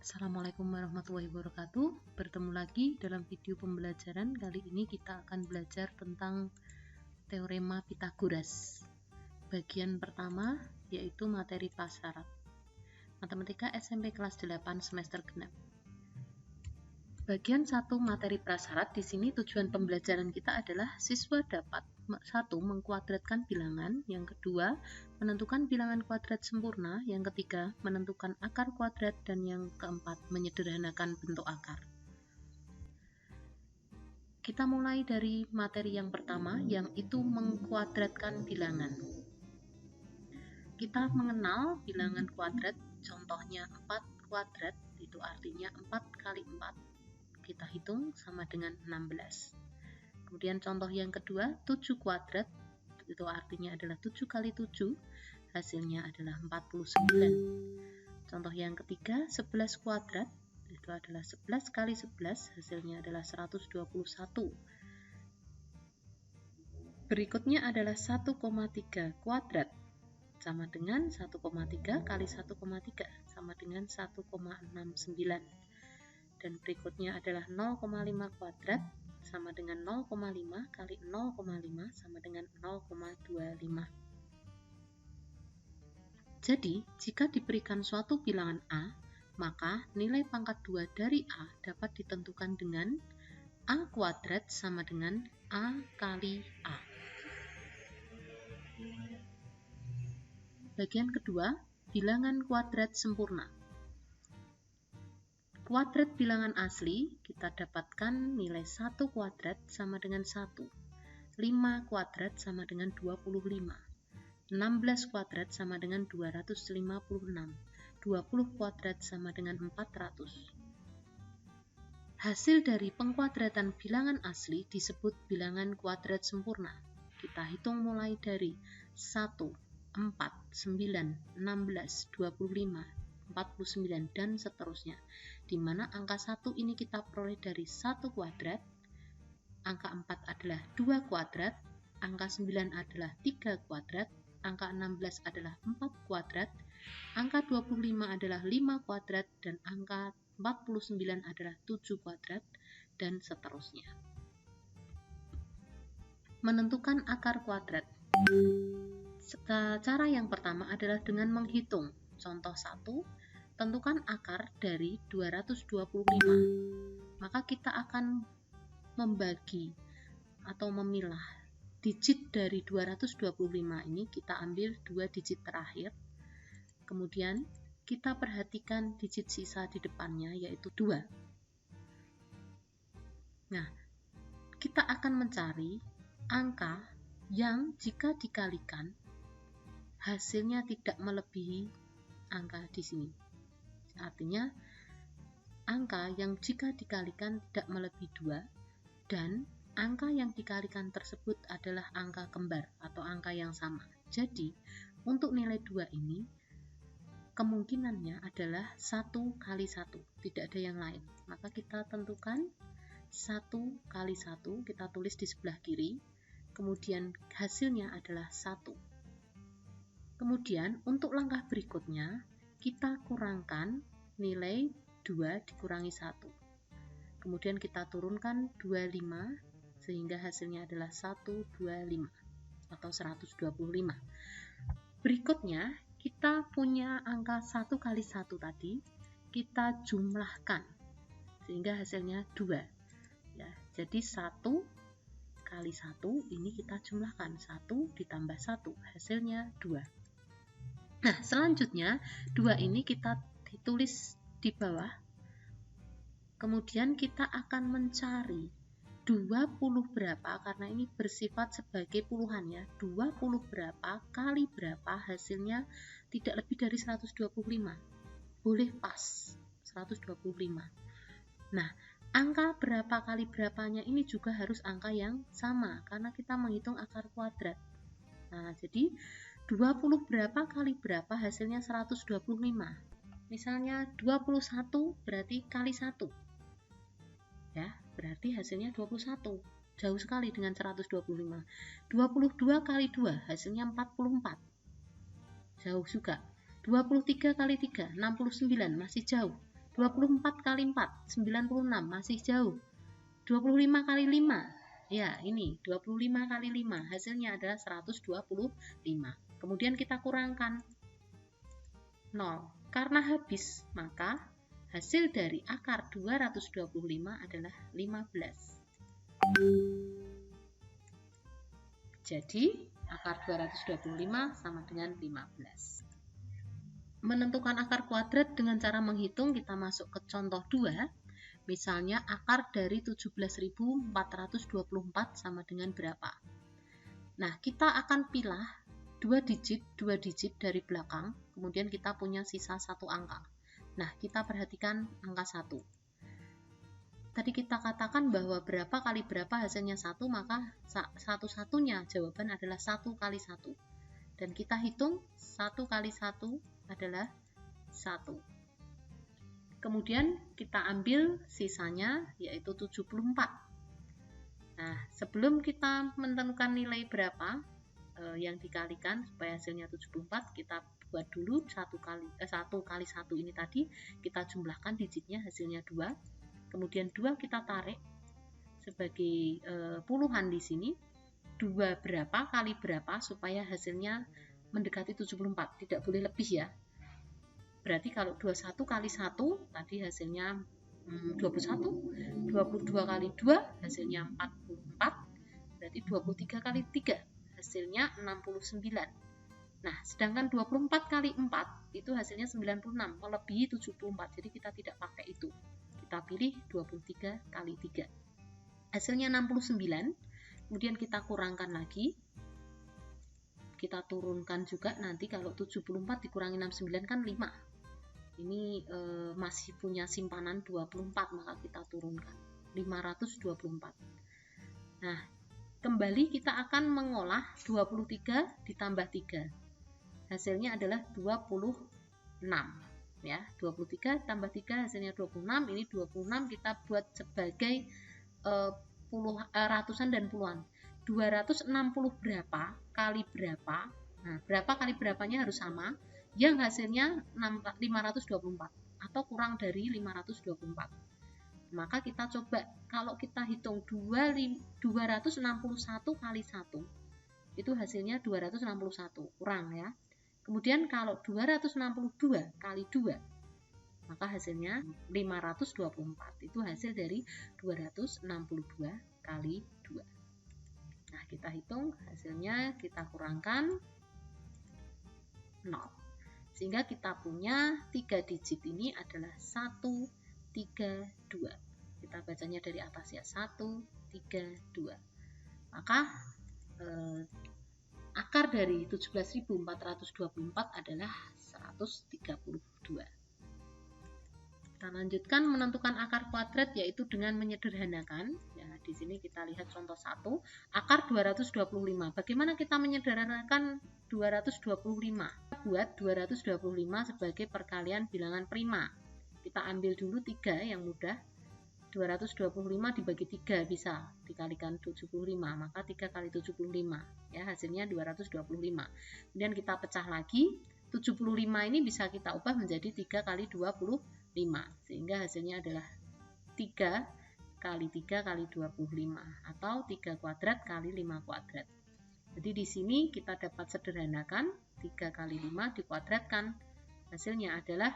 Assalamualaikum warahmatullahi wabarakatuh. Bertemu lagi dalam video pembelajaran. Kali ini kita akan belajar tentang teorema Pythagoras. Bagian pertama yaitu materi prasyarat. Matematika SMP kelas 8 semester genap. Bagian 1 materi prasyarat. Di sini tujuan pembelajaran kita adalah siswa dapat 1. Mengkuadratkan bilangan, yang kedua menentukan bilangan kuadrat sempurna, yang ketiga menentukan akar kuadrat, dan yang keempat menyederhanakan bentuk akar. Kita mulai dari materi yang pertama, yang itu mengkuadratkan bilangan. Kita mengenal bilangan kuadrat, contohnya 4 kuadrat, itu artinya 4 kali 4, kita hitung sama dengan 16. Kemudian contoh yang kedua, 7 kuadrat, itu artinya adalah 7 kali 7, hasilnya adalah 49. Contoh yang ketiga, 11 kuadrat, itu adalah 11 kali 11, hasilnya adalah 121. Berikutnya adalah 1,3 kuadrat, sama dengan 1,3 kali 1,3, sama dengan 1,69. Dan berikutnya adalah 0,5 kuadrat, sama dengan 0,5 kali 0,5 sama dengan 0,25. Jadi, jika diberikan suatu bilangan A, maka nilai pangkat 2 dari A dapat ditentukan dengan A kuadrat sama dengan A kali A. Bagian kedua, bilangan kuadrat sempurna. Kuadrat bilangan asli, kita dapatkan nilai 1 kuadrat sama dengan 1. 5 kuadrat sama dengan 25. 16 kuadrat sama dengan 256. 20 kuadrat sama dengan 400. Hasil dari pengkuadratan bilangan asli disebut bilangan kuadrat sempurna. Kita hitung mulai dari 1, 4, 9, 16, 25, 49, dan seterusnya, di mana angka 1 ini kita peroleh dari 1 kuadrat, angka 4 adalah 2 kuadrat, angka 9 adalah 3 kuadrat, angka 16 adalah 4 kuadrat, angka 25 adalah 5 kuadrat, dan angka 49 adalah 7 kuadrat, dan seterusnya. Menentukan akar kuadrat. Cara yang pertama adalah dengan menghitung. Contoh 1, tentukan akar dari 225. Maka kita akan membagi atau memilah digit dari 225 ini, kita ambil 2 digit terakhir. Kemudian kita perhatikan digit sisa di depannya, yaitu 2. Nah, kita akan mencari angka yang jika dikalikan hasilnya tidak melebihi angka di sini. Artinya angka yang jika dikalikan tidak melebihi 2, dan angka yang dikalikan tersebut adalah angka kembar atau angka yang sama. Jadi untuk nilai 2 ini kemungkinannya adalah 1 kali 1, tidak ada yang lain. Maka kita tentukan 1 kali 1, kita tulis di sebelah kiri, kemudian hasilnya adalah 1. Kemudian untuk langkah berikutnya, kita kurangkan nilai 2 dikurangi 1. Kemudian kita turunkan 25, sehingga hasilnya adalah 125 atau 125. Berikutnya, kita punya angka 1 kali 1 tadi, kita jumlahkan, sehingga hasilnya 2. Ya, jadi 1 kali 1 ini kita jumlahkan, 1 ditambah 1, hasilnya 2. Nah, selanjutnya 2 ini kita ditulis di bawah. Kemudian kita akan mencari 20 berapa, karena ini bersifat sebagai puluhan ya. 20 berapa kali berapa, hasilnya tidak lebih dari 125. Boleh pas 125. Nah, angka berapa kali berapanya ini juga harus angka yang sama, karena kita menghitung akar kuadrat. Nah, jadi 20 berapa kali berapa, hasilnya 125. Misalnya 21 berarti kali 1. Ya, berarti hasilnya 21. Jauh sekali dengan 125. 22 kali 2, hasilnya 44. Jauh juga. 23 kali 3, 69, masih jauh. 24 kali 4, 96, masih jauh. 25 kali 5, ya ini 25 kali 5, hasilnya adalah 125. Kemudian kita kurangkan 0. Karena habis, maka hasil dari akar 225 adalah 15. Jadi akar 225 sama dengan 15. Menentukan akar kuadrat dengan cara menghitung, kita masuk ke contoh 2. Misalnya akar dari 17.424 sama dengan berapa? Nah, kita akan pilih 2 digit dari belakang, kemudian kita punya sisa 1 angka. Nah, kita perhatikan angka 1. Tadi kita katakan bahwa berapa kali berapa hasilnya 1, maka satu-satunya jawaban adalah 1 kali 1. Dan kita hitung 1 kali 1 adalah 1. Kemudian kita ambil sisanya, yaitu 74. Nah, sebelum kita menentukan nilai berapa yang dikalikan supaya hasilnya 74, kita buat dulu 1 kali 1 ini tadi, kita jumlahkan digitnya, hasilnya 2. Kemudian 2 kita tarik sebagai puluhan di sini. 2 berapa kali berapa supaya hasilnya mendekati 74, tidak boleh lebih ya. Berarti kalau 21 kali 1 tadi hasilnya 21, 22 kali 2 hasilnya 44, berarti 23 kali 3 hasilnya 69. Nah, sedangkan 24 kali 4 itu hasilnya 96, melebihi 74, jadi kita tidak pakai itu. Kita pilih 23 kali 3. Hasilnya 69, kemudian kita kurangkan lagi. Kita turunkan juga nanti, kalau 74 dikurangi 69 kan 5. Ini masih punya simpanan 24, maka kita turunkan 524. Nah, kembali kita akan mengolah 23 ditambah 3. Hasilnya adalah 26. Ya, 23 tambah 3 hasilnya 26. Ini 26 kita buat sebagai ratusan dan puluhan. 260 berapa kali berapa. Nah, berapa kali berapanya harus sama, yang hasilnya 524 atau kurang dari 524. Maka kita coba, kalau kita hitung 261 kali 1, itu hasilnya 261, kurang ya. Kemudian kalau 262 kali 2, maka hasilnya 524. Itu hasil dari 262 kali 2. Nah, kita hitung hasilnya, kita kurangkan 0. Sehingga kita punya 3 digit ini adalah 1, 3, 2. Kita bacanya dari atas ya, 1, 3, 2. Maka akar dari 17.424 adalah 132. Kita lanjutkan menentukan akar kuadrat, yaitu dengan menyederhanakan. Ya, di sini kita lihat contoh 1, akar 225. Bagaimana kita menyederhanakan 225? Buat 225 sebagai perkalian bilangan prima. Kita ambil dulu 3 yang mudah. 225 dibagi 3 bisa dikalikan 75, maka 3 kali 75 ya, hasilnya 225. Kemudian kita pecah lagi, 75 ini bisa kita ubah menjadi 3 kali 25, sehingga hasilnya adalah 3 kali 3 kali 25 atau 3 kuadrat kali 5 kuadrat. Jadi di sini kita dapat sederhanakan, 3 kali 5 dikuadratkan, hasilnya adalah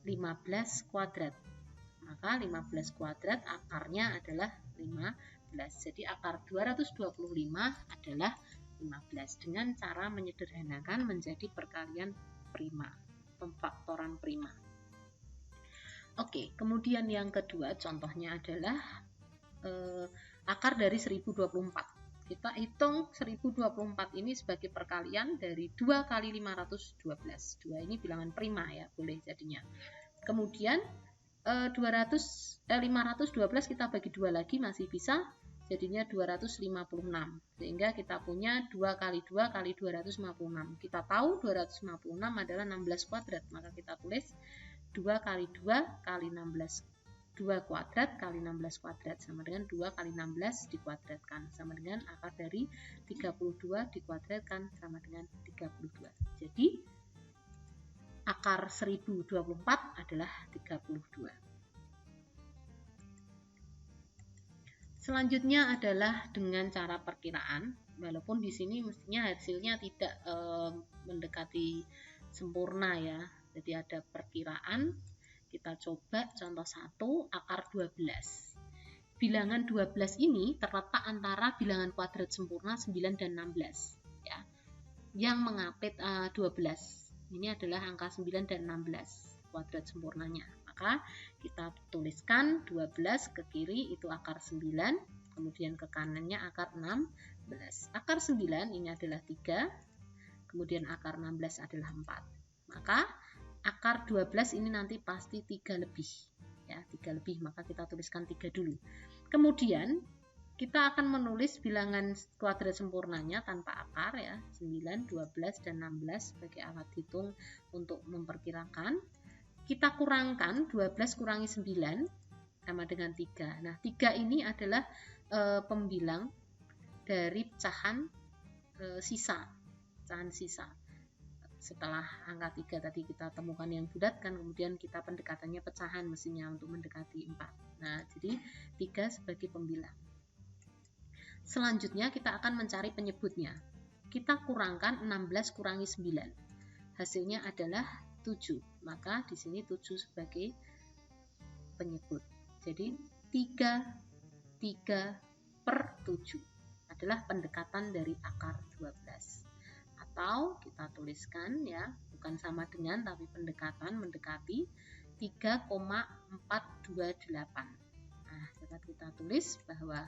15 kuadrat. Maka 15 kuadrat akarnya adalah 15. Jadi akar 225 adalah 15 dengan cara menyederhanakan menjadi perkalian prima, pemfaktoran prima. Oke, kemudian yang kedua contohnya adalah akar dari 1024. Kita hitung 1024 ini sebagai perkalian dari 2 kali 512. 2 ini bilangan prima ya, boleh jadinya. Kemudian 512 kita bagi 2 lagi masih bisa, jadinya 256. Sehingga kita punya 2 kali 2 kali 256. Kita tahu 256 adalah 16 kuadrat, maka kita tulis 2 kali 2 kali 16. 2 kuadrat kali 16 kuadrat sama dengan 2 kali 16 dikuadratkan, sama dengan akar dari 32 dikuadratkan sama dengan 32. Jadi akar 1024 adalah 32. Selanjutnya adalah dengan cara perkiraan, walaupun di sini mestinya hasilnya tidak mendekati sempurna ya. Jadi ada perkiraan. Kita coba contoh 1, akar 12. Bilangan 12 ini terletak antara bilangan kuadrat sempurna 9 dan 16 ya. Yang mengapit 12. Ini adalah angka 9 dan 16 kuadrat sempurnanya. Maka kita tuliskan 12 ke kiri itu akar 9, kemudian ke kanannya akar 16. Akar 9 ini adalah 3, kemudian akar 16 adalah 4. Maka akar 12 ini nanti pasti 3 lebih. Ya, 3 lebih, maka kita tuliskan 3 dulu. Kemudian kita akan menulis bilangan kuadrat sempurnanya tanpa akar ya, 9, 12, dan 16 sebagai alat hitung untuk memperkirakan. Kita kurangkan 12 kurangi 9 sama dengan 3. Nah, 3 ini adalah pembilang dari pecahan sisa. Setelah angka 3 tadi kita temukan yang bulat kan, kemudian kita pendekatannya pecahan mestinya untuk mendekati 4. Nah, jadi 3 sebagai pembilang. Selanjutnya kita akan mencari penyebutnya. Kita kurangkan 16 kurangi 9. Hasilnya adalah 7. Maka di sini 7 sebagai penyebut. Jadi 3 per 7 adalah pendekatan dari akar 12. Atau kita tuliskan ya, bukan sama dengan tapi pendekatan mendekati 3,428. Nah, dapat kita tulis bahwa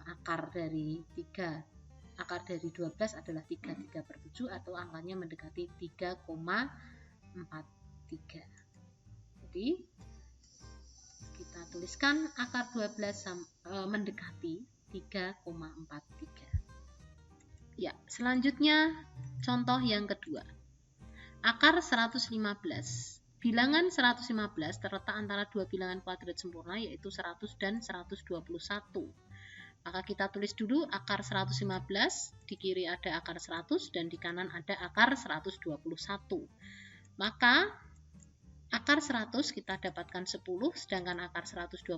akar dari 12 adalah 3 per 7 atau angkanya mendekati 3,43. Jadi kita tuliskan akar 12 mendekati 3,43. Ya, selanjutnya contoh yang kedua. Akar 115. Bilangan 115 terletak antara dua bilangan kuadrat sempurna yaitu 100 dan 121. Maka kita tulis dulu akar 115, di kiri ada akar 100 dan di kanan ada akar 121. Maka akar 100 kita dapatkan 10, sedangkan akar 121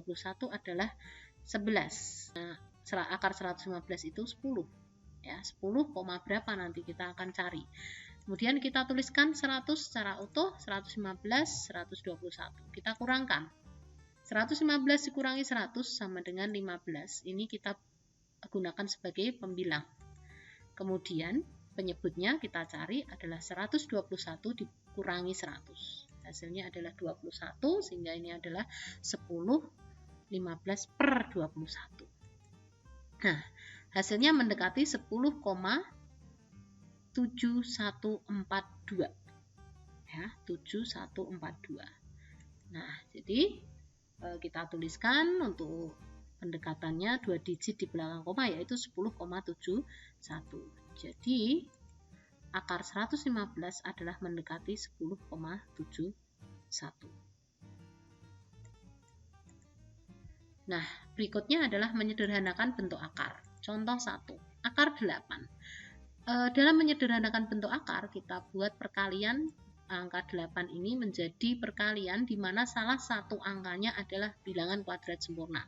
adalah 11. Nah, akar 115 itu 10. Ya, 10, berapa nanti kita akan cari. Kemudian kita tuliskan 100 secara utuh, 115, 121. Kita kurangkan. 115 dikurangi 100 sama dengan 15. Ini kita gunakan sebagai pembilang. Kemudian penyebutnya kita cari adalah 121 dikurangi 100. Hasilnya adalah 21, sehingga ini adalah 10, 15 per 21. Nah, hasilnya mendekati 10,7142. Ya, 7142. Nah, jadi kita tuliskan untuk pendekatannya 2 digit di belakang koma yaitu 10,71. Jadi akar 115 adalah mendekati 10,71. Nah, berikutnya adalah menyederhanakan bentuk akar. Contoh 1, akar 8. Dalam menyederhanakan bentuk akar, kita buat perkalian angka 8 ini menjadi perkalian di mana salah satu angkanya adalah bilangan kuadrat sempurna.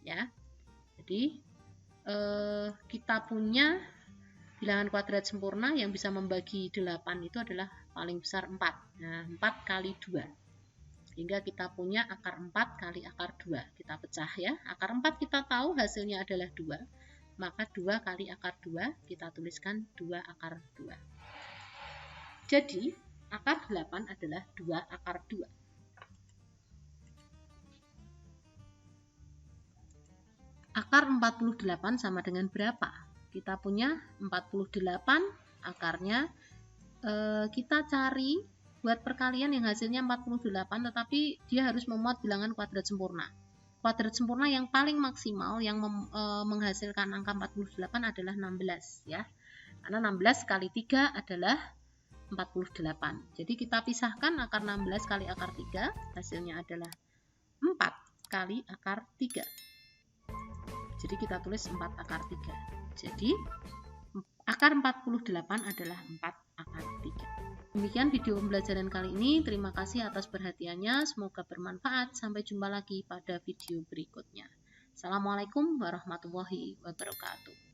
Ya. Jadi kita punya bilangan kuadrat sempurna yang bisa membagi 8 itu adalah paling besar 4. Nah, 4 kali 2. Hingga kita punya akar 4 kali akar 2. Kita pecah ya. Akar 4 kita tahu hasilnya adalah 2. Maka 2 kali akar 2 kita tuliskan 2 akar 2. Jadi akar 8 adalah 2 akar 2. Akar 48 sama dengan berapa? Kita punya 48 akarnya. Kita cari buat perkalian yang hasilnya 48, tetapi dia harus memuat bilangan kuadrat sempurna. Kuadrat sempurna yang paling maksimal yang menghasilkan angka 48 adalah 16 ya. Karena 16 kali 3 adalah 48. Jadi kita pisahkan akar 16 kali akar 3, hasilnya adalah 4 kali akar 3. Jadi kita tulis 4 akar 3. Jadi akar 48 adalah 4 akar 3. Demikian video pembelajaran kali ini. Terima kasih atas perhatiannya. Semoga bermanfaat. Sampai jumpa lagi pada video berikutnya. Assalamualaikum warahmatullahi wabarakatuh.